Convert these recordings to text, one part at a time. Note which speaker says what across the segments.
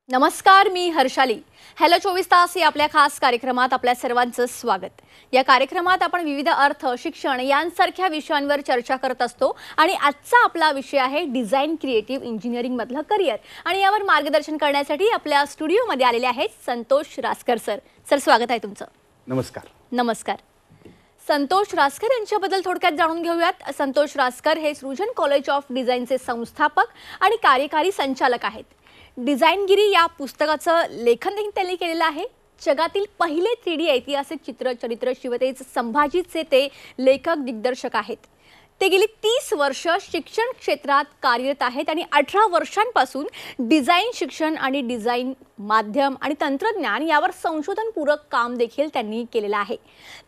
Speaker 1: नमस्कार, मी हर्षाली. हॅलो 24 तास या आपल्या खास कार्यक्रमात आपल्या सर्वांचं स्वागत. या कार्यक्रमात आपण विविध अर्थ, शिक्षण यांसारख्या विषयांवर चर्चा करत असतो आणि आजचा आपला विषय आहे डिझाइन क्रिएटिव्ह इंजिनिअरिंग मधलं करिअर. आणि यावर मार्गदर्शन करण्यासाठी आपल्या स्टुडिओमध्ये आलेले आहेत संतोष रासकर सर. सर, स्वागत आहे तुमचं.
Speaker 2: नमस्कार.
Speaker 1: नमस्कार. संतोष रासकर यांच्याबद्दल थोडक्यात जाणून घेऊयात. संतोष रासकर हे सृजन कॉलेज ऑफ डिझाईनचे संस्थापक आणि कार्यकारी संचालक आहेत. डिझाइनगिरी या पुस्तकाचं लेखनही त्यांनी केलेलं आहे. जगातील पहिले 3D ऐतिहासिक चरित्र शिवतेज संभाजीचे ते लेखक दिग्दर्शक आहेत. ते गेली 30 वर्ष शिक्षण क्षेत्रात कार्यरत आहेत आणि 18 वर्षांपासून डिझाईन शिक्षण आणि डिझाईन माध्यम आणि तंत्रज्ञान यावर संशोधनपूरक काम देखील त्यांनी केलेलं आहे.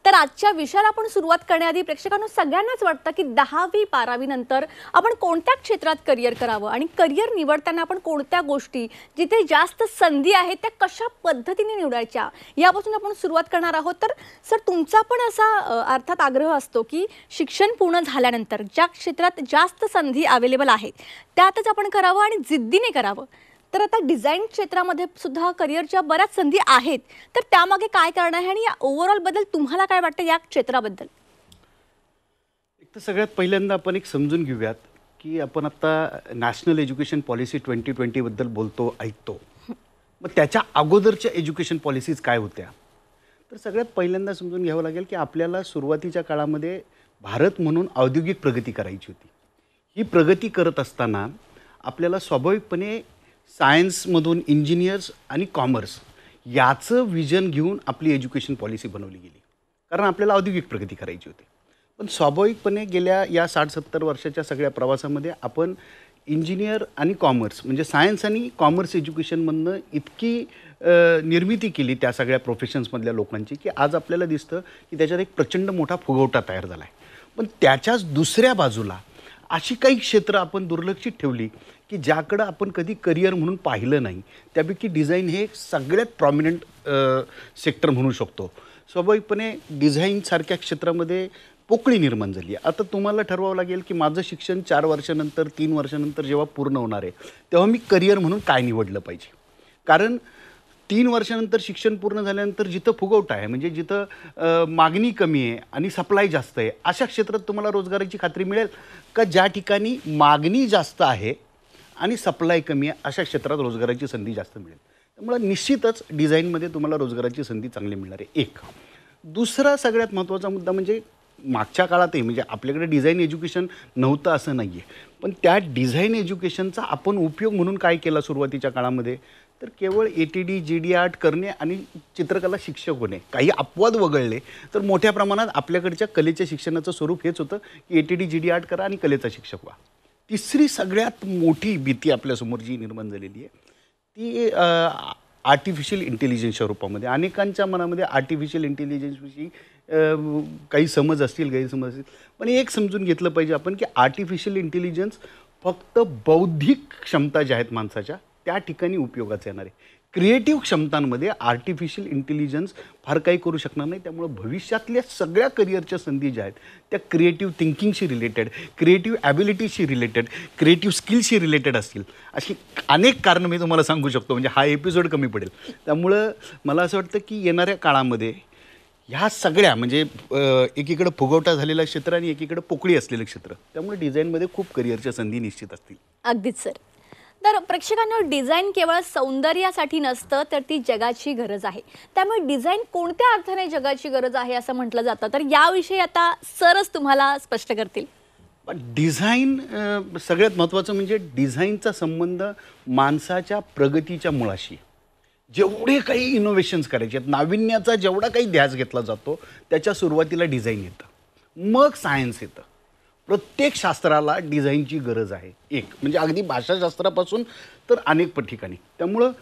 Speaker 1: तर आजच्या विषयाला आपण सुरुवात करण्याआधी प्रेक्षकांना सगळ्यांनाच वाटतं की 10वी 12वी नंतर आपण कोणत्या क्षेत्रात करिअर करावं आणि करिअर निवडताना आपण कोणत्या गोष्टी जिथे जास्त संधी आहेत त्या कशा पद्धतीने निवडायच्या यापासून आपण सुरुवात करणार आहोत. तर सर, तुमचा पण असा अर्थात आग्रह असतो की शिक्षण पूर्ण झाल्यानंतर ज्या क्षेत्रात जास्त संधी अवेलेबल आहेत त्यातच आपण करावं आणि जिद्दीने करावं. तर आता डिझाईन क्षेत्रामध्ये सुद्धा करिअरच्या बऱ्याच संधी आहेत, तर त्यामागे काय कारण आहे आणि या ओव्हरऑल बद्दल तुम्हाला काय वाटतं या क्षेत्राबद्दल?
Speaker 2: एक तर सगळ्यात पहिल्यांदा आपण एक समजून घेऊयात की आपण आता नॅशनल एज्युकेशन पॉलिसी 2020 बद्दल बोलतो, ऐकतो. मग त्याच्या अगोदरच्या एज्युकेशन पॉलिसीज काय होत्या? तर सगळ्यात पहिल्यांदा समजून घ्यावं लागेल की आपल्याला सुरुवातीच्या काळामध्ये भारत म्हणून औद्योगिक प्रगती करायची होती. ही प्रगती करत असताना आपल्याला स्वाभाविकपणे सायन्समधून इंजिनियर्स आणि कॉमर्स याचं विजन घेऊन आपली एज्युकेशन पॉलिसी बनवली गेली, कारण आपल्याला औद्योगिक प्रगती करायची होती. पण स्वाभाविकपणे गेल्या या 60-70 वर्षाच्या सगळ्या प्रवासामध्ये आपण इंजिनियर आणि कॉमर्स म्हणजे सायन्स आणि कॉमर्स एज्युकेशनमधनं इतकी निर्मिती केली त्या सगळ्या प्रोफेशन्समधल्या लोकांची की आज आपल्याला दिसतं की त्याच्यात एक प्रचंड मोठा फुगवटा तयार झाला आहे. पण त्याच्याच दुसऱ्या बाजूला अशी काही क्षेत्र आपण दुर्लक्षित ठेवली की ज्याकडं आपण कधी करिअर म्हणून पाहिलं नाही. त्यापैकी डिझाईन हे सगळ्यात प्रॉमिनंट सेक्टर म्हणू शकतो. स्वाभाविकपणे डिझाईनसारख्या क्षेत्रामध्ये पोकळी निर्माण झाली आहे. आता तुम्हाला ठरवावं लागेल की माझं शिक्षण 4 वर्षानंतर 3 वर्षानंतर जेव्हा पूर्ण होणार आहे तेव्हा मी करिअर म्हणून काय निवडलं पाहिजे. कारण 3 वर्षानंतर शिक्षण पूर्ण झाल्यानंतर जिथं फुगवटा आहे म्हणजे जिथं मागणी कमी आहे आणि सप्लाय जास्त आहे अशा क्षेत्रात तुम्हाला रोजगाराची खात्री मिळेल का? ज्या ठिकाणी मागणी जास्त आहे आणि सप्लाय कमी आहे अशा क्षेत्रात रोजगाराची संधी जास्त मिळेल. त्यामुळे निश्चितच डिझाईनमध्ये तुम्हाला रोजगाराची संधी चांगली मिळणार आहे. एक दुसरा सगळ्यात महत्त्वाचा मुद्दा म्हणजे मागच्या काळातही म्हणजे आपल्याकडे डिझाईन एज्युकेशन नव्हतं असं नाही आहे, पण त्या डिझाईन एज्युकेशनचा आपण उपयोग म्हणून काय केला सुरुवातीच्या काळामध्ये? तर केवळ ATD GD आर्ट करणे आणि चित्रकला शिक्षक होणे. काही अपवाद वगळले तर मोठ्या प्रमाणात आपल्याकडच्या कलेच्या शिक्षणाचं स्वरूप हेच होतं की ATD GD आर्ट करा आणि कलेचा शिक्षक व्हा. तिसरी सगळ्यात मोठी भीती आपल्यासमोर जी निर्माण झालेली आहे ती आर्टिफिशियल इंटेलिजन्सच्या रूपामध्ये. अनेकांच्या मनामध्ये आर्टिफिशियल इंटेलिजन्सविषयी काही समज असतील, गैरसमज असतील, पण एक समजून घेतलं पाहिजे आपण की आर्टिफिशियल इंटेलिजन्स फक्त बौद्धिक क्षमता ज्या आहेत माणसाच्या त्या ठिकाणी उपयोगाचे येणार आहे. क्रिएटिव्ह क्षमतांमध्ये आर्टिफिशियल इंटेलिजन्स फार काही करू शकणार नाही. त्यामुळे भविष्यातल्या सगळ्या करिअरच्या संधी ज्या आहेत त्या क्रिएटिव्ह थिंकिंगशी रिलेटेड, क्रिएटिव्ह ॲबिलिटीशी रिलेटेड, क्रिएटिव्ह स्किलशी रिलेटेड असतील. अशी अनेक कारणं मी तुम्हाला सांगू शकतो, म्हणजे हा एपिसोड कमी पडेल. त्यामुळं मला असं वाटतं की येणाऱ्या काळामध्ये ह्या सगळ्या म्हणजे एकीकडं फुगवटा झालेलं क्षेत्र आणि एकीकडं पोकळी असलेलं क्षेत्र, त्यामुळे डिझाईनमध्ये खूप करिअरच्या संधी निश्चित असतील.
Speaker 1: अगदीच सर. तर प्रेक्षकांना डिझाईन केवळ सौंदर्यासाठी नसतं तर ती जगाची गरज आहे. त्यामुळे डिझाईन कोणत्या अर्थाने जगाची गरज आहे असं म्हटलं जातं, तर याविषयी आता सरच तुम्हाला स्पष्ट करतील.
Speaker 2: पण डिझाईन सगळ्यात महत्त्वाचं म्हणजे डिझाईनचा संबंध माणसाच्या प्रगतीच्या मुळाशी. जेवढे काही इनोव्हेशन्स करायचे आहेत, नाविन्याचा जेवढा काही ध्यास घेतला जातो त्याच्या सुरुवातीला डिझाईन येतं, मग सायन्स येतं. प्रत्येक शास्त्राला डिझाईनची गरज आहे. एक म्हणजे अगदी भाषाशास्त्रापासून तर अनेक ठिकाणी. त्यामुळं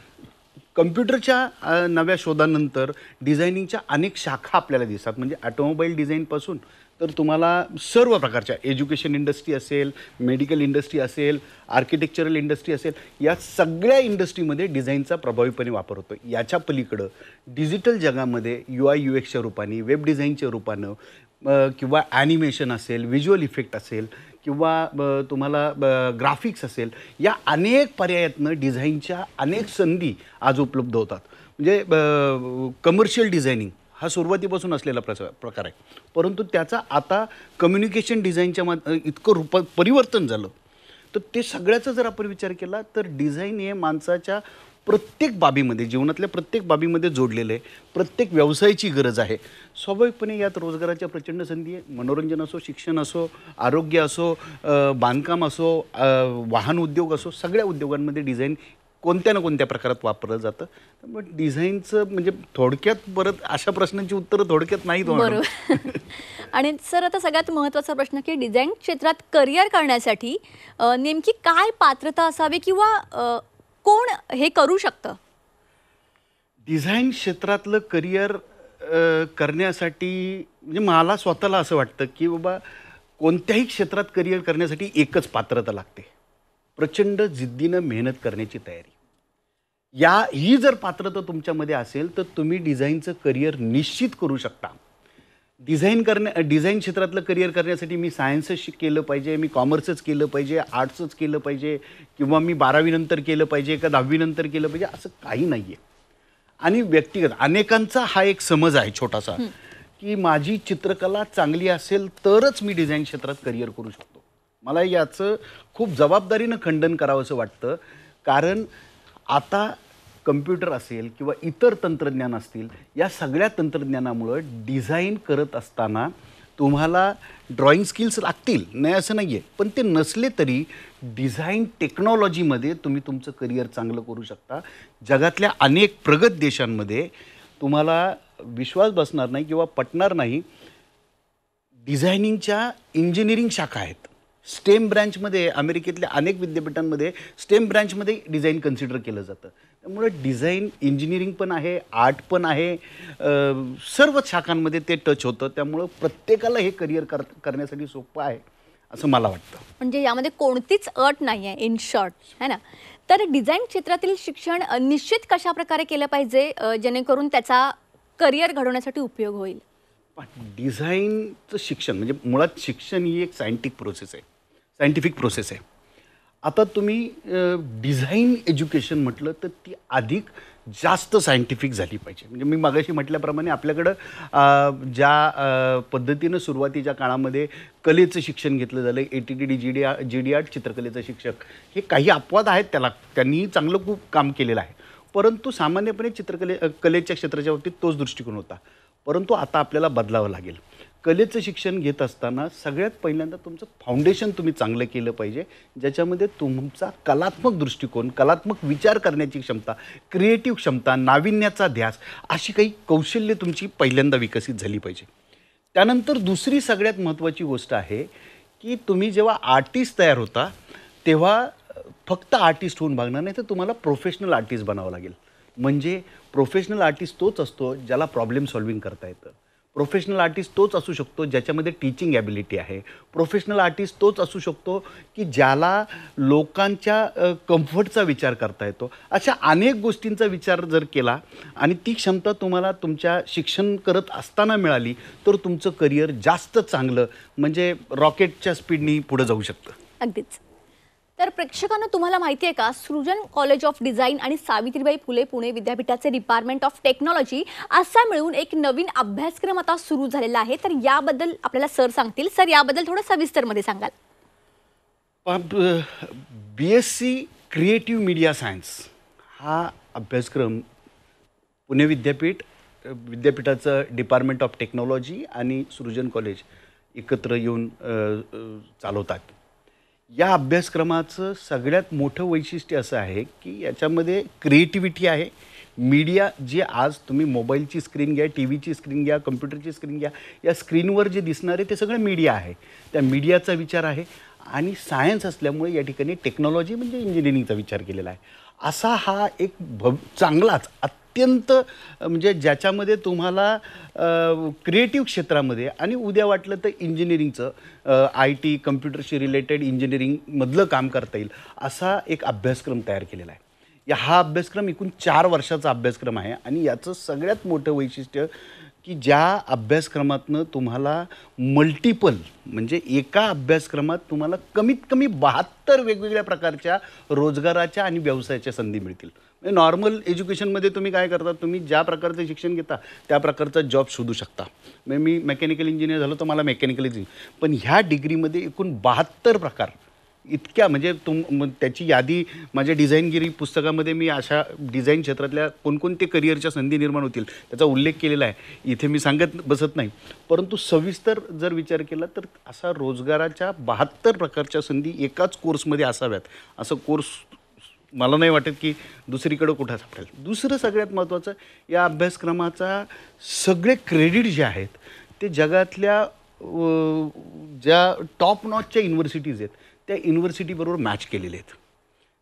Speaker 2: कम्प्युटरच्या नव्या शोधानंतर डिझायनिंगच्या अनेक शाखा आपल्याला दिसतात. म्हणजे ॲटोमोबाईल डिझाईनपासून तर तुम्हाला सर्व प्रकारच्या एज्युकेशन इंडस्ट्री असेल, मेडिकल इंडस्ट्री असेल, आर्किटेक्चरल इंडस्ट्री असेल, या सगळ्या इंडस्ट्रीमध्ये डिझाईनचा प्रभावीपणे वापर होतो. याच्या पलीकडं डिजिटल जगामध्ये UI UXच्या रूपाने, वेब डिझाईनच्या रूपानं किंवा ॲनिमेशन असेल, व्हिज्युअल इफेक्ट असेल किंवा तुम्हाला ग्राफिक्स असेल, या अनेक पर्यायातनं डिझाईनच्या अनेक संधी आज उपलब्ध होतात. म्हणजे कमर्शियल डिझायनिंग हा सुरुवातीपासून असलेला प्रकार आहे, परंतु त्याचा आता कम्युनिकेशन डिझाईनच्या इतकं परिवर्तन झालं. तर ते सगळ्याचा जर आपण विचार केला तर डिझाईन हे माणसाच्या प्रत्येक बाबीमध्ये, जीवनातल्या प्रत्येक बाबीमध्ये जोडलेलं आहे. प्रत्येक व्यवसायाची गरज आहे. स्वाभाविकपणे यात रोजगाराच्या प्रचंड संधी आहे. मनोरंजन असो, शिक्षण असो, आरोग्य असो, बांधकाम असो, वाहन उद्योग असो, सगळ्या उद्योगांमध्ये डिझाईन कोणत्या ना कोणत्या प्रकारात वापरलं जातं. त्यामुळे डिझाईनचं म्हणजे थोडक्यात परत अशा प्रश्नांची उत्तरं थोडक्यात नाहीत होणार.
Speaker 1: बरोबर. आणि सर आता सगळ्यात महत्त्वाचा प्रश्न की डिझाईन क्षेत्रात करिअर करण्यासाठी नेमकी काय पात्रता असावी किंवा कोण हे करू शकतं?
Speaker 2: डिझाईन क्षेत्रातलं करिअर करण्यासाठी म्हणजे मला स्वतःला असं वाटतं की बाबा कोणत्याही क्षेत्रात करिअर करण्यासाठी एकच पात्रता लागते, प्रचंड जिद्दीनं मेहनत करण्याची तयारी. ही जर पात्रता तुमच्यामध्ये असेल तर तुम्ही डिझाईनचं करिअर निश्चित करू शकता. डिझाईन क्षेत्रातलं करिअर करण्यासाठी मी सायन्सच केलं पाहिजे, मी कॉमर्सच केलं पाहिजे, आर्ट्सच केलं पाहिजे, किंवा मी 12वी नंतर केलं पाहिजे का 10वी नंतर केलं पाहिजे, असं काही नाही आहे. आणि व्यक्तिगत अनेकांचा हा एक समज आहे छोटासा की माझी चित्रकला चांगली असेल तरच मी डिझाईन क्षेत्रात करिअर करू शकतो. मला याचं खूप जबाबदारीनं खंडन करावंसं वाटतं. कारण आता कम्प्युटर असेल किंवा इतर तंत्रज्ञान असतील, या सगळ्या तंत्रज्ञानामुळं डिझाईन करत असताना तुम्हाला ड्रॉइंग स्किल्स लागतील, नाही असं नाही आहे, पण ते नसले तरी डिझाईन टेक्नॉलॉजीमध्ये तुम्ही तुमचं करिअर चांगलं करू शकता. जगातल्या अनेक प्रगत देशांमध्ये तुम्हाला विश्वास बसणार नाही किंवा पटणार नाही, डिझायनिंगच्या इंजिनिअरिंग शाखा आहेत. स्टेम ब्रँचमध्ये अमेरिकेतल्या अनेक विद्यापीठांमध्ये स्टेम ब्रँचमध्ये डिझाईन कन्सिडर केलं जातं. त्यामुळे डिझाईन इंजिनिअरिंग पण आहे, आर्ट पण आहे, सर्वच शाखांमध्ये ते टच होतं. त्यामुळं प्रत्येकाला हे करिअर करण्यासाठी सोपं आहे असं मला वाटतं.
Speaker 1: म्हणजे यामध्ये कोणतीच अट नाही आहे इन शॉर्ट, है ना? तर डिझाईन क्षेत्रातील शिक्षण निश्चित कशा प्रकारे केलं पाहिजे जेणेकरून त्याचा करिअर घडवण्यासाठी उपयोग होईल?
Speaker 2: डिझाईनचं शिक्षण म्हणजे मुळात शिक्षण ही एक सायंटिफिक प्रोसेस आहे. आता तुम्ही डिझाईन एज्युकेशन म्हटलं तर ती अधिक जास्त सायंटिफिक झाली पाहिजे. म्हणजे मी मागाशी म्हटल्याप्रमाणे आपल्याकडं ज्या पद्धतीनं सुरुवातीच्या काळामध्ये कलेचं शिक्षण घेतलं झालं, ATTD, GD आर्ट, चित्रकलेचं शिक्षक, हे काही अपवाद आहेत, त्यांनी चांगलं खूप काम केलेलं आहे. परंतु सामान्यपणे कलेच्या क्षेत्राच्या बाबतीत तोच दृष्टिकोन होता. परंतु आता आपल्याला बदलावं लागेल. कलेचं शिक्षण घेत असताना सगळ्यात पहिल्यांदा तुमचं फाउंडेशन तुम्ही चांगलं केलं पाहिजे, ज्याच्यामध्ये तुमचा कलात्मक दृष्टिकोन, कलात्मक विचार करण्याची क्षमता, क्रिएटिव्ह क्षमता, नाविन्याचा ध्यास, अशी काही कौशल्य तुमची पहिल्यांदा विकसित झाली पाहिजे. त्यानंतर दुसरी सगळ्यात महत्त्वाची गोष्ट आहे की तुम्ही जेव्हा आर्टिस्ट तयार होता तेव्हा फक्त आर्टिस्ट होऊन भागणार नाही, तर तुम्हाला प्रोफेशनल आर्टिस्ट बनावं लागेल. म्हणजे प्रोफेशनल आर्टिस्ट तोच असतो ज्याला प्रॉब्लेम सॉल्विंग करता येतं. प्रोफेशनल आर्टिस्ट तोच असू शकतो ज्याच्यामध्ये टीचिंग ॲबिलिटी आहे. प्रोफेशनल आर्टिस्ट तोच असू शकतो की ज्याला लोकांच्या कम्फर्टचा विचार करता येतो. अशा अनेक गोष्टींचा विचार जर केला आणि ती क्षमता तुम्हाला तुमच्या शिक्षण करत असताना मिळाली तर तुमचं करिअर जास्त चांगलं म्हणजे रॉकेटच्या स्पीडनी पुढे जाऊ शकतं.
Speaker 1: अगदीच. तर प्रेक्षकांना तुम्हाला माहिती आहे का, सृजन कॉलेज ऑफ डिझाईन आणि सावित्रीबाई फुले पुणे विद्यापीठाचे डिपार्टमेंट ऑफ टेक्नॉलॉजी असा मिळून एक नवीन अभ्यासक्रम आता सुरू झालेला आहे. तर याबद्दल आपल्याला सर सांगतील. सर, याबद्दल थोडं सविस्तरमध्ये सांगाल?
Speaker 2: BSc क्रिएटिव्ह मीडिया सायन्स हा अभ्यासक्रम पुणे विद्यापीठाचं डिपार्टमेंट ऑफ टेक्नॉलॉजी आणि सृजन कॉलेज एकत्र येऊन चालवतात. या अभ्यासक्रमाचं सगळ्यात मोठं वैशिष्ट्य असं आहे की याच्यामध्ये क्रिएटिव्हिटी आहे. मीडिया जे आज तुम्ही मोबाईलची स्क्रीन घ्या, TVची स्क्रीन घ्या, कम्प्युटरची स्क्रीन घ्या, या स्क्रीनवर जे दिसणारे ते सगळं मीडिया आहे. त्या मीडियाचा विचार आहे. आणि सायन्स असल्यामुळे या ठिकाणी टेक्नॉलॉजी म्हणजे इंजिनिअरिंगचा विचार केलेला आहे. असा हा एक चांगलाच अत्यंत म्हणजे ज्याच्यामध्ये तुम्हाला क्रिएटिव्ह क्षेत्रामध्ये आणि उद्या वाटलं तर इंजिनिअरिंगचं IT कम्प्युटरशी रिलेटेड इंजिनिअरिंगमधलं काम करता येईल असा एक अभ्यासक्रम तयार केलेला आहे. हा अभ्यासक्रम एकूण 4 वर्षाचा अभ्यासक्रम आहे आणि याचं सगळ्यात मोठं वैशिष्ट्य की ज्या अभ्यासक्रमातनं तुम्हाला मल्टिपल म्हणजे एका अभ्यासक्रमात तुम्हाला कमीत कमी 72 वेगवेगळ्या प्रकारच्या रोजगाराच्या आणि व्यवसायाच्या संधी मिळतील. म्हणजे नॉर्मल एज्युकेशनमध्ये तुम्ही काय करता, तुम्ही ज्या प्रकारचं शिक्षण घेता त्या प्रकारचा जॉब शोधू शकता. म्हणजे मी मेकॅनिकल इंजिनियर झालो तर मला मेकॅनिकल इंजिनियर, पण ह्या डिग्रीमध्ये एकूण 72 प्रकार इतक्या म्हणजे त्याची यादी माझ्या डिझाईनगिरी पुस्तकामध्ये मी अशा डिझाईन क्षेत्रातल्या कोणकोणते करिअरच्या संधी निर्माण होतील त्याचा उल्लेख केलेला आहे. इथे मी सांगत बसत नाही, परंतु सविस्तर जर विचार केला तर असा रोजगाराच्या 72 प्रकारच्या संधी एकाच कोर्समध्ये असाव्यात, असं कोर्स मला नाही वाटत की दुसरीकडं कुठं सापडेल. दुसरं सगळ्यात महत्त्वाचं, या अभ्यासक्रमाचा सगळे क्रेडिट जे आहेत ते जगातल्या ज्या टॉप नॉचच्या युनिव्हर्सिटीज आहेत त्या युनिव्हर्सिटीबरोबर मॅच केलेले आहेत.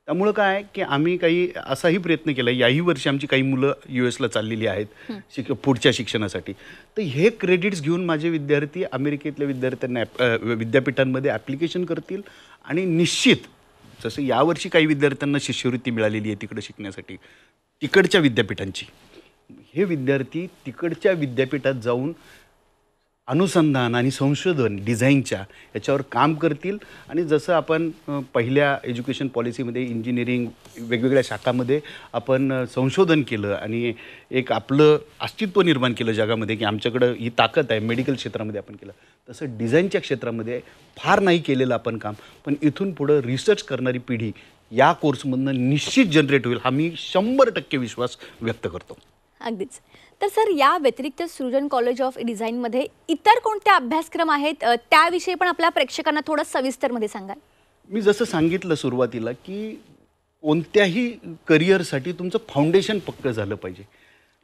Speaker 2: त्यामुळं काय की आम्ही काही असाही प्रयत्न केला, याही वर्षी आमची काही मुलं US ला चाललेली आहेत पुढच्या शिक्षणासाठी. तर हे क्रेडिट्स घेऊन माझे विद्यार्थी अमेरिकेतल्या विद्यार्थ्यांना विद्यापीठांमध्ये ॲप्लिकेशन करतील आणि निश्चित जसं यावर्षी काही विद्यार्थ्यांना शिष्यवृत्ती मिळालेली आहे तिकडे शिकण्यासाठी तिकडच्या विद्यापीठांची, हे विद्यार्थी तिकडच्या विद्यापीठात जाऊन अनुसंधान आणि संशोधन डिझाईनच्या याच्यावर काम करतील. आणि जसं आपण पहिल्या एज्युकेशन पॉलिसीमध्ये इंजिनिअरिंग वेगवेगळ्या शाखामध्ये आपण संशोधन केलं आणि एक आपलं अस्तित्व निर्माण केलं जगामध्ये की आमच्याकडं ही ताकद आहे, मेडिकल क्षेत्रामध्ये आपण केलं, तसं डिझाईनच्या क्षेत्रामध्ये फार नाही केलेलं आपण काम, पण इथून पुढं रिसर्च करणारी पिढी या कोर्समधनं निश्चित जनरेट होईल हा मी 100% विश्वास व्यक्त करतो.
Speaker 1: अगदीच. तर सर, या व्यतिरिक्त सृजन कॉलेज ऑफ डिझाईनमध्ये इतर कोणते अभ्यासक्रम आहेत, त्याविषयी पण आपल्या प्रेक्षकांना थोडं सविस्तरमध्ये सांगाल?
Speaker 2: मी जसं सांगितलं सुरुवातीला की कोणत्याही करिअरसाठी तुमचं फाउंडेशन पक्कं झालं पाहिजे.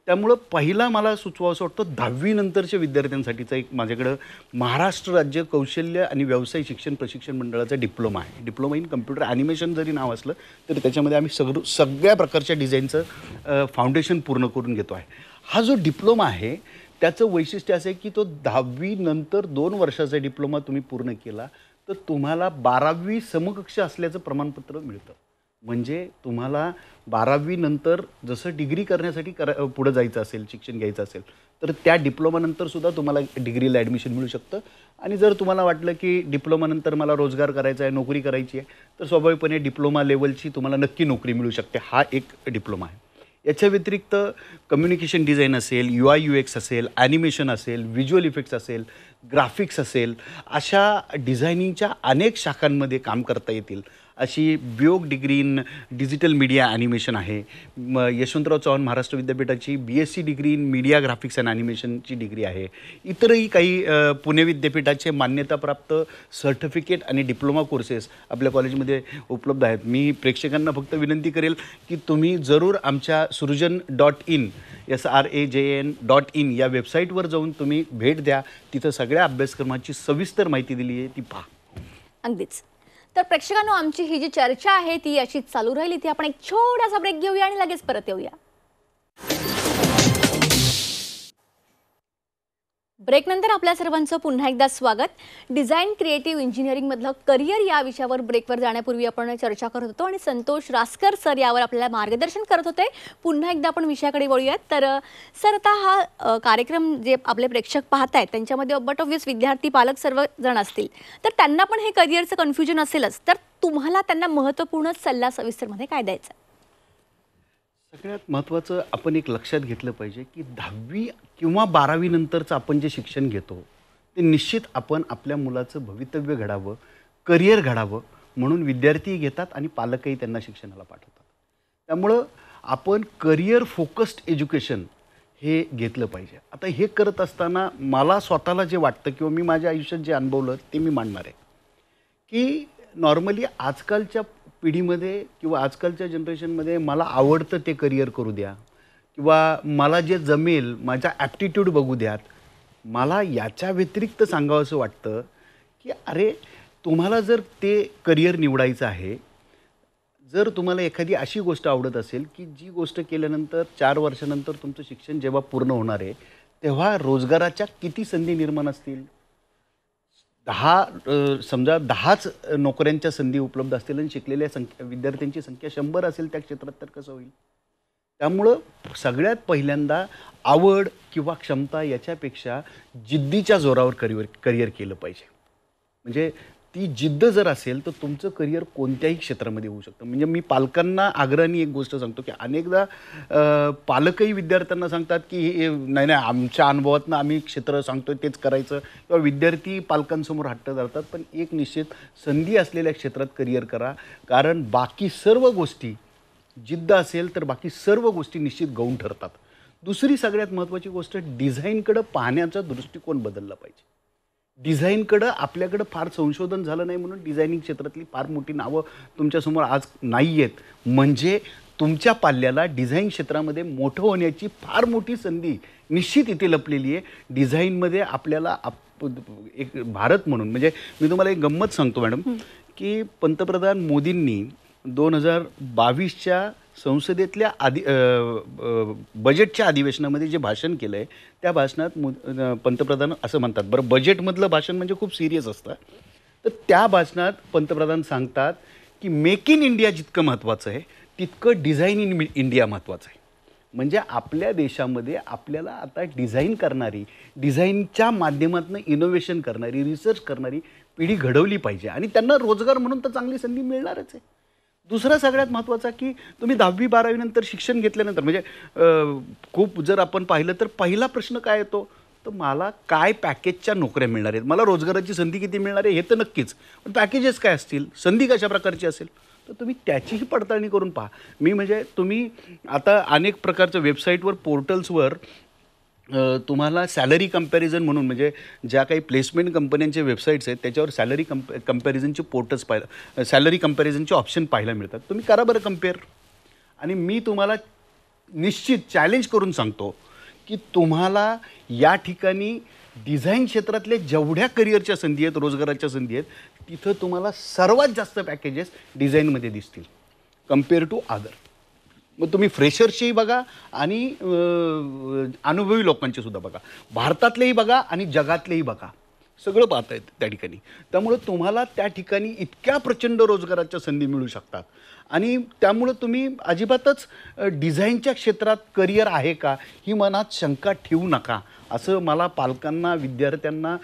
Speaker 2: त्यामुळं पहिला मला सुचवावंसं वाटतं 10वी नंतरच्या विद्यार्थ्यांसाठीचा एक माझ्याकडं महाराष्ट्र राज्य कौशल्य आणि व्यवसाय शिक्षण प्रशिक्षण मंडळाचा डिप्लोमा आहे. डिप्लोमा इन कम्प्युटर ॲनिमेशन जरी नाव असलं तरी त्याच्यामध्ये आम्ही सगळ्या प्रकारच्या डिझाईनचं फाउंडेशन पूर्ण करून घेतो आहे. हा जो डिप्लोमा आहे त्याचं वैशिष्ट्य असं आहे की तो 10वी नंतर 2 वर्षाचा डिप्लोमा तुम्ही पूर्ण केला तर तुम्हाला 12वी समकक्ष असल्याचं प्रमाणपत्र मिळतं. म्हणजे तुम्हाला 12वी नंतर जसं डिग्री करण्यासाठी पुढं जायचं असेल, शिक्षण घ्यायचं असेल तर त्या डिप्लोमानंतरसुद्धा तुम्हाला डिग्रीला ॲडमिशन मिळू शकतं. आणि जर तुम्हाला वाटलं की डिप्लोमानंतर मला रोजगार करायचा आहे, नोकरी करायची आहे, तर स्वाभाविकपणे डिप्लोमा लेवलची तुम्हाला नक्की नोकरी मिळू शकते. हा एक डिप्लोमा आहे. याच्या व्यतिरिक्त कम्युनिकेशन डिझाईन असेल, UI UX असेल, ॲनिमेशन असेल, व्हिज्युअल इफेक्ट्स असेल, ग्राफिक्स असेल, अशा डिझायनिंगच्या अनेक शाखांमध्ये काम करता येतील अशी बियोग degree in digital media animation आहे. यशवंतराव चव्हाण महाराष्ट्र विद्यापीठाची BSc degree in media graphics and ॲनिमेशनची डिग्री आहे. इतरही काही पुणे विद्यापीठाचे मान्यताप्राप्त सर्टिफिकेट आणि डिप्लोमा कोर्सेस आपल्या कॉलेजमध्ये उपलब्ध आहेत. मी प्रेक्षकांना फक्त विनंती करेल की तुम्ही जरूर आमच्या सृजन.in SRAJN.in या वेबसाईटवर जाऊन तुम्ही भेट द्या. तिथं सगळ्या अभ्यासक्रमाची सविस्तर माहिती दिली आहे, ती पहा.
Speaker 1: अगदीच. तर प्रेक्षकांनो, आमची ही जी चर्चा आहे ती अशीच चालू राहील. इथे आपण एक छोटासा ब्रेक घेऊया आणि लगेच परत येऊया. ब्रेक नंतर आपल्या सर्वांचं पुन्हा एकदा स्वागत. डिझाईन क्रिएटिव्ह इंजिनिअरिंगमधलं करिअर या विषयावर ब्रेकवर जाण्यापूर्वी आपण चर्चा करत होतो आणि संतोष रासकर सर यावर आपल्याला मार्गदर्शन करत होते. पुन्हा एकदा आपण विषयाकडे वळूयात. तर सर, आता हा कार्यक्रम जे आपले प्रेक्षक पाहत आहेत त्यांच्यामध्ये बट ऑब्वियस विद्यार्थी पालक सर्वजण असतील, तर त्यांना पण हे करिअरचं कन्फ्युजन असेलच. तर तुम्हाला त्यांना महत्त्वपूर्ण सल्ला सविस्तरमध्ये काय द्यायचा?
Speaker 2: सगळ्यात महत्त्वाचं आपण एक लक्षात घेतलं पाहिजे की 10वी किंवा 12वी नंतरचं आपण जे शिक्षण घेतो ते निश्चित आपण आपल्या मुलाचं भवितव्य घडावं, करिअर घडावं म्हणून विद्यार्थी घेतात आणि पालकही त्यांना शिक्षणाला पाठवतात. त्यामुळं आपण करिअर फोकस्ड एज्युकेशन हे घेतलं पाहिजे. आता हे करत असताना मला स्वतःला जे वाटतं किंवा मी माझ्या आयुष्यात जे अनुभवलं ते मी मांडणार आहे की नॉर्मली आजकालच्या पिढीमध्ये किंवा आजकालच्या जनरेशनमध्ये मला आवडतं ते करिअर करू द्या किंवा मला जे जमेल माझा ॲप्टिट्यूड बघू द्यात. मला याच्या व्यतिरिक्त सांगावंसं वाटतं की अरे, तुम्हाला जर ते करिअर निवडायचं आहे, जर तुम्हाला एखादी अशी गोष्ट आवडत असेल की जी गोष्ट केल्यानंतर 4 वर्षानंतर तुमचं शिक्षण जेव्हा पूर्ण होणार आहे तेव्हा रोजगाराच्या किती संधी निर्माण असतील? 10च नोकऱ्यांच्या संधी उपलब्ध असतील आणि शिकलेल्या विद्यार्थ्यांची संख्या 100 असेल त्या क्षेत्रात, तर कसं होईल? त्यामुळं सगळ्यात पहिल्यांदा आवड किंवा क्षमता याच्यापेक्षा जिद्दीच्या जोरावर करिअर केलं पाहिजे. म्हणजे ती जिद्द जर असेल तर तुमचं करिअर कोणत्याही क्षेत्रामध्ये होऊ शकतं. म्हणजे मी पालकांना आग्रहाने एक गोष्ट सांगतो की अनेकदा पालकही विद्यार्थ्यांना सांगतात की नाही नाही आमच्या अनुभवातनं आम्ही क्षेत्र सांगतोय तेच करायचं, किंवा विद्यार्थी पालकांसमोर हट्ट धरतात. पण एक निश्चित संधी असलेल्या क्षेत्रात करिअर करा, कारण बाकी सर्व गोष्टी जिद्द असेल तर बाकी सर्व गोष्टी निश्चित गौण ठरतात. दुसरी सगळ्यात महत्त्वाची गोष्ट, डिझाईनकडं पाहण्याचा दृष्टिकोन बदलला पाहिजे. डिझाईनकडं आपल्याकडं फार संशोधन झालं नाही म्हणून डिझायनिंग क्षेत्रातली फार मोठी नावं तुमच्यासमोर आज नाही आहेत. म्हणजे तुमच्या पाल्याला डिझाईन क्षेत्रामध्ये मोठं होण्याची फार मोठी संधी निश्चित इथे लपलेली आहे. डिझाईनमध्ये आपल्याला एक भारत म्हणून, म्हणजे मी तुम्हाला एक गंमत सांगतो मॅडम, की पंतप्रधान मोदींनी 2022च्या संसदेतल्या बजेटच्या अधिवेशनामध्ये जे भाषण केलं आहे त्या भाषणात पंतप्रधान असं म्हणतात, बरं बजेटमधलं भाषण म्हणजे खूप सिरियस असतं, तर त्या भाषणात पंतप्रधान सांगतात की मेक इन इंडिया जितकं महत्त्वाचं आहे तितकं डिझाईन इन इंडिया महत्त्वाचं आहे. म्हणजे आपल्या देशामध्ये आपल्याला आता डिझाईन करणारी, डिझाईनच्या माध्यमातून इनोव्हेशन करणारी, रिसर्च करणारी पिढी घडवली पाहिजे आणि त्यांना रोजगार म्हणून तर चांगली संधी मिळणारच आहे. दुसरा सगळ्यात महत्त्वाचा की तुम्ही 10वी-12वी नंतर शिक्षण घेतल्यानंतर, म्हणजे खूप जर आपण पाहिलं तर पहिला प्रश्न काय येतो, तर मला काय पॅकेजच्या नोकऱ्या मिळणार आहेत, मला रोजगाराची संधी किती मिळणार आहे हे तर नक्कीच, पण पॅकेजेस काय असतील, संधी कशा प्रकारची असेल, तर तुम्ही त्याचीही पडताळणी करून पहा. मी म्हणजे तुम्ही आता अनेक प्रकारच्या वेबसाईटवर, पोर्टल्सवर तुम्हाला सॅलरी कंपॅरिझन म्हणून, म्हणजे ज्या काही प्लेसमेंट कंपन्यांचे वेबसाईट्स आहेत त्याच्यावर सॅलरी कंपॅरिझनचे पोर्टल्स सॅलरी कंपॅरिझनचे ऑप्शन पाहायला मिळतात. तुम्ही करा बरं कंपेअर. आणि मी तुम्हाला निश्चित चॅलेंज करून सांगतो की तुम्हाला या ठिकाणी डिझाईन क्षेत्रातले जेवढ्या करिअरच्या संधी आहेत, रोजगाराच्या संधी आहेत, तिथं तुम्हाला सर्वात जास्त पॅकेजेस डिझाईनमध्ये दिसतील कम्पेअर टू अदर. मग तुम्ही फ्रेशर्सचेही बघा आणि अनुभवी लोकांचे सुद्धा बघा, भारतातलेही बघा आणि जगातलेही बघा, सगळं पाहता येतं त्या ठिकाणी. त्यामुळं तुम्हाला त्या ठिकाणी इतक्या प्रचंड रोजगाराच्या संधी मिळू शकतात. आणि त्यामुळं तुम्ही अजिबातच डिझाईनच्या क्षेत्रात करिअर आहे का ही मनात शंका ठेवू नका, असं मला पालकांना, विद्यार्थ्यांना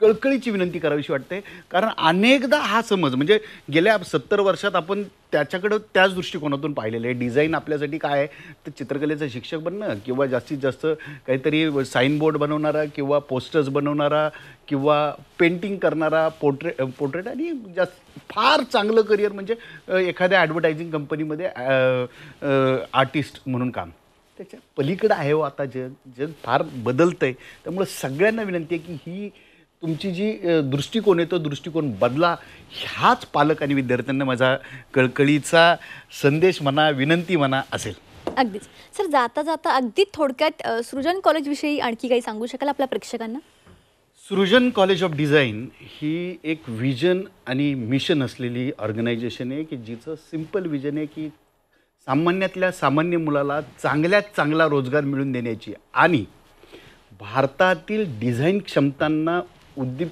Speaker 2: कळकळीची विनंती करावीशी वाटते. कारण अनेकदा हा समज, म्हणजे गेल्या 70 वर्षात आपण त्याच्याकडं त्याच दृष्टिकोनातून पाहिलेलं आहे. डिझाईन आपल्यासाठी काय आहे, तर चित्रकलेचा शिक्षक बनणं, किंवा जास्तीत जास्त काहीतरी साईनबोर्ड बनवणारा, किंवा पोस्टर्स बनवणारा, किंवा पेंटिंग करणारा, पोर्ट्रेट आणि जास्त फार चांगलं करिअर म्हणजे एखाद्या ॲडव्हर्टायझिंग कंपनीमध्ये आर्टिस्ट म्हणून काम. त्याच्या पलीकडं आहे हो आता जग फार बदलतं आहे. त्यामुळं सगळ्यांना विनंती आहे की ही तुमची जी दृष्टिकोन आहे तो दृष्टिकोन बदला. ह्याच पालक आणि विद्यार्थ्यांना माझा कळकळीचा संदेश म्हणा, विनंती म्हणा असेल.
Speaker 1: अगदीच. सर, जाता जाता अगदी थोडक्यात सृजन कॉलेजविषयी आणखी काही सांगू शकाल आपल्या प्रेक्षकांना?
Speaker 2: सृजन कॉलेज ऑफ डिझाईन ही एक विजन आणि मिशन असलेली ऑर्गनायझेशन आहे की जिचं सिम्पल विजन आहे की सामान्यातल्या सामान्य मुलाला चांगल्यात चांगला रोजगार मिळवून देण्याची आणि भारतातील डिझाईन क्षमतांना म्हणजे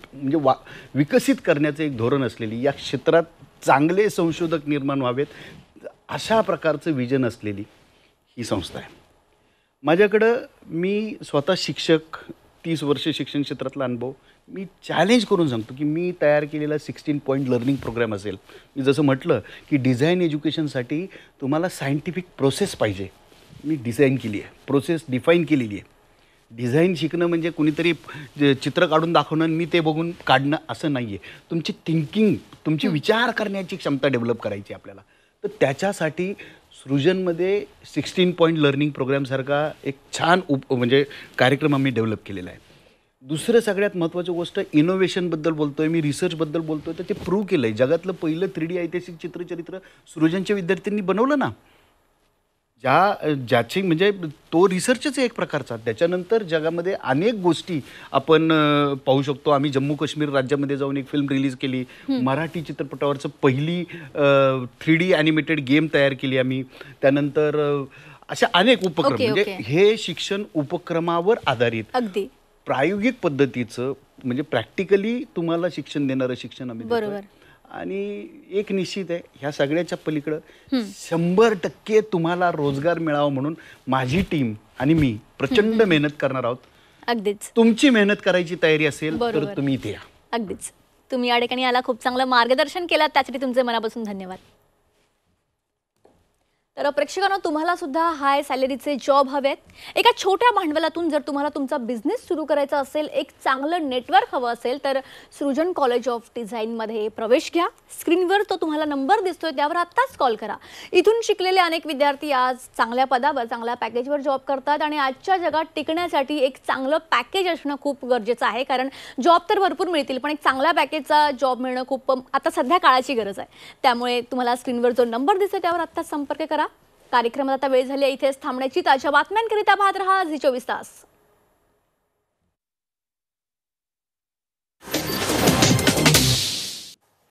Speaker 2: विकसित करण्याचं एक धोरण असलेली, या क्षेत्रात चांगले संशोधक निर्माण व्हावेत अशा प्रकारचं विजन असलेली ही संस्था आहे. माझ्याकडं मी स्वतः शिक्षक, 30 वर्ष शिक्षण क्षेत्रातला अनुभव, मी चॅलेंज करून सांगतो की मी तयार केलेला 16 पॉईंट लर्निंग प्रोग्राम असेल, मी जसं म्हटलं की डिझाईन एज्युकेशनसाठी तुम्हाला सायंटिफिक प्रोसेस पाहिजे, मी डिझाईन केली आहे, प्रोसेस डिफाईन केलेली आहे. डिझाईन शिकणं म्हणजे कुणीतरी चित्र काढून दाखवणं आणि मी ते बघून काढणं असं नाही आहे. तुमची थिंकिंग, तुमची विचार करण्याची क्षमता डेव्हलप करायची आपल्याला. तर त्याच्यासाठी सृजनमध्ये 16 पॉईंट लर्निंग प्रोग्रामसारखा एक छान म्हणजे कार्यक्रम आम्ही डेव्हलप केलेला आहे. दुसरं सगळ्यात महत्त्वाची गोष्ट, इनोव्हेशनबद्दल बोलतो आहे मी, रिसर्चबद्दल बोलतो आहे, तर ते प्रूव्ह केलं आहे. जगातलं पहिलं 3D ऐतिहासिक चित्रचरित्र सृजनच्या विद्यार्थ्यांनी बनवलं ना, ज्याची म्हणजे तो रिसर्चच आहे एक प्रकारचा. त्याच्यानंतर जगामध्ये अनेक गोष्टी आपण पाहू शकतो. आम्ही जम्मू काश्मीर राज्यामध्ये जाऊन एक फिल्म रिलीज केली, मराठी चित्रपटावरचं पहिली 3D ॲनिमेटेड गेम तयार केली आम्ही. त्यानंतर अशा अनेक उपक्रम, म्हणजे हे शिक्षण उपक्रमावर आधारित अगदी प्रायोगिक पद्धतीचं, म्हणजे प्रॅक्टिकली तुम्हाला शिक्षण देणारं शिक्षण आम्ही देतोय. आणि एक निश्चित आहे, ह्या सगळ्याच्या पलीकडं 100% तुम्हाला रोजगार मिळावा म्हणून माझी टीम आणि मी प्रचंड मेहनत करणार आहोत.
Speaker 1: अगदीच.
Speaker 2: तुमची मेहनत करायची तयारी असेल तर
Speaker 1: बरोबर.
Speaker 2: तुम्ही इथे या.
Speaker 1: अगदीच. तुम्ही या ठिकाणी आला, खूप चांगलं मार्गदर्शन केलं, त्यासाठी तुमचे मनापासून धन्यवाद. तर प्रेक्षकांनो, तुम्हाला सुद्धा हाय सॅलरीचे जॉब हवेत, एका छोट्या भांडवलातून जर तुम्हाला तुमचा बिझनेस सुरू करायचा असेल, एक चांगलं नेटवर्क हवं असेल, तर सृजन कॉलेज ऑफ डिझाईनमध्ये प्रवेश घ्या. स्क्रीनवर तो तुम्हाला नंबर दिसतोय, त्यावर आत्ताच कॉल करा. इथून शिकलेले अनेक विद्यार्थी आज चांगल्या पदावर, चांगल्या पॅकेजवर जॉब करतात आणि आजच्या जगात टिकण्यासाठी एक चांगलं पॅकेज असणं खूप गरजेचं आहे. कारण जॉब तर भरपूर मिळतील, पण एक चांगल्या पॅकेजचा जॉब मिळणं खूप आता सध्या काळाची गरज आहे. त्यामुळे तुम्हाला स्क्रीनवर जो नंबर दिसतोय त्यावर आत्ताच संपर्क करा. कार्यक्रमात आता वेळ झाली इथेच थांबण्याची. ताज्या बातम्यांकरिता पाहत रहा झी 24 तास.